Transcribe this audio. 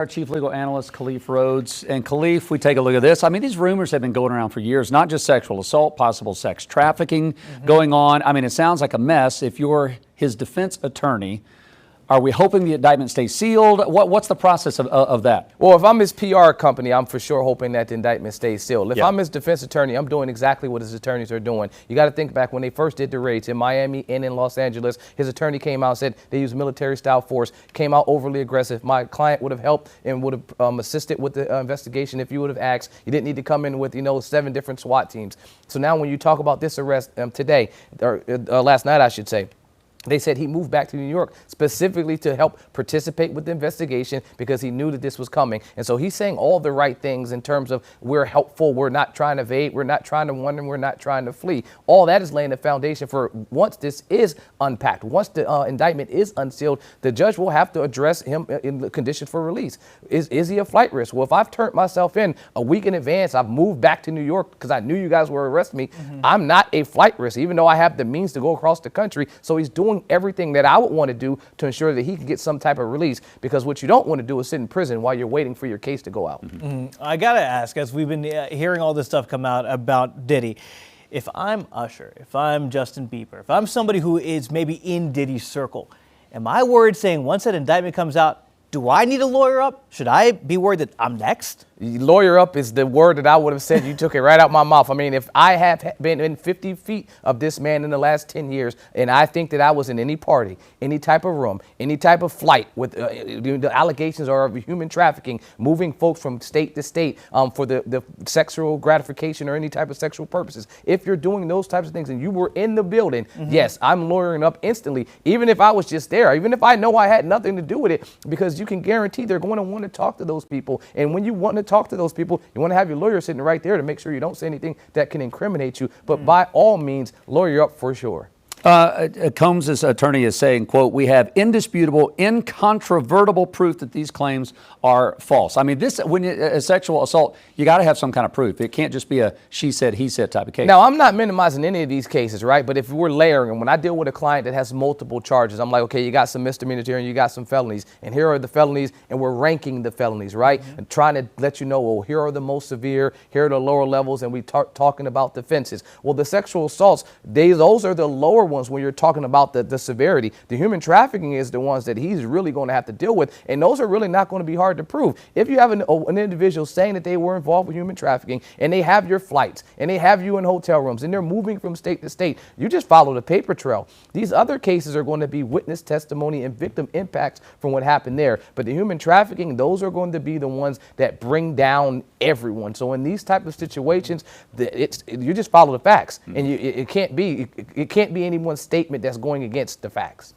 Our chief legal analyst, Khalif Rhodes. And Khalif, we take a look at this. I mean, these rumors have been going around for years, not just sexual assault, possible sex trafficking going on. I mean, it sounds like a mess. If you're his defense attorney, are we hoping the indictment stays sealed? What's the process of that? Well, if I'm his PR company, I'm for sure hoping that the indictment stays sealed. If I'm his defense attorney, I'm doing exactly what his attorneys are doing. You got to think back when they first did the raids in Miami and in Los Angeles. His attorney came out and said they used military-style force, came out overly aggressive. My client would have helped and would have assisted with the investigation if you would have asked. You didn't need to come in with, 7 different SWAT teams. So now when you talk about this arrest today, or last night, I should say, they said he moved back to New York specifically to help participate with the investigation because he knew that this was coming. And so he's saying all the right things in terms of we're helpful, we're not trying to evade, we're not trying to run, and we're not trying to flee. All that is laying the foundation for once this is unpacked, once the indictment is unsealed, the judge will have to address him in the conditions for release. Is he a flight risk? Well, if I've turned myself in a week in advance, I've moved back to New York because I knew you guys were arresting me, I'm not a flight risk, even though I have the means to go across the country. So he's doing everything that I would want to do to ensure that he can get some type of release, because what you don't want to do is sit in prison while you're waiting for your case to go out. I got to ask, as we've been hearing all this stuff come out about Diddy, if I'm Usher, if I'm Justin Bieber, if I'm somebody who is maybe in Diddy's circle, am I worried saying once that indictment comes out, do I need a lawyer up? Should I be worried that I'm next? Lawyer up is the word that I would have said. You took it right out my mouth. I mean, if I have been in 50 feet of this man in the last 10 years, and I think that I was in any party, any type of room, any type of flight with the allegations are of human trafficking, moving folks from state to state for the sexual gratification or any type of sexual purposes. If you're doing those types of things and you were in the building, yes, I'm lawyering up instantly, even if I was just there, even if I know I had nothing to do with it, because you can guarantee they're going to want to talk to those people. And when you want to talk to those people, you want to have your lawyer sitting right there to make sure you don't say anything that can incriminate you. But by all means, lawyer up for sure. Combs' attorney is saying, quote, "We have indisputable, incontrovertible proof that these claims are false." I mean, when a sexual assault, you got to have some kind of proof. It can't just be a she said, he said type of case. Now, I'm not minimizing any of these cases, right? But if we're layering them, when I deal with a client that has multiple charges, I'm like, okay, you got some misdemeanors here and you got some felonies, and here are the felonies, and we're ranking the felonies, right? And trying to let you know, well, here are the most severe, here are the lower levels, and we talking about the offenses. Well, the sexual assaults, those are the lower ones when you're talking about the severity. The human trafficking is the ones that he's really going to have to deal with, and those are really not going to be hard to prove. If you have an individual saying that they were involved with human trafficking, and they have your flights, and they have you in hotel rooms, and they're moving from state to state, you just follow the paper trail. These other cases are going to be witness testimony and victim impacts from what happened there. But the human trafficking, those are going to be the ones that bring down everyone. So in these type of situations, you just follow the facts, and it can't be anyone's statement that's going against the facts.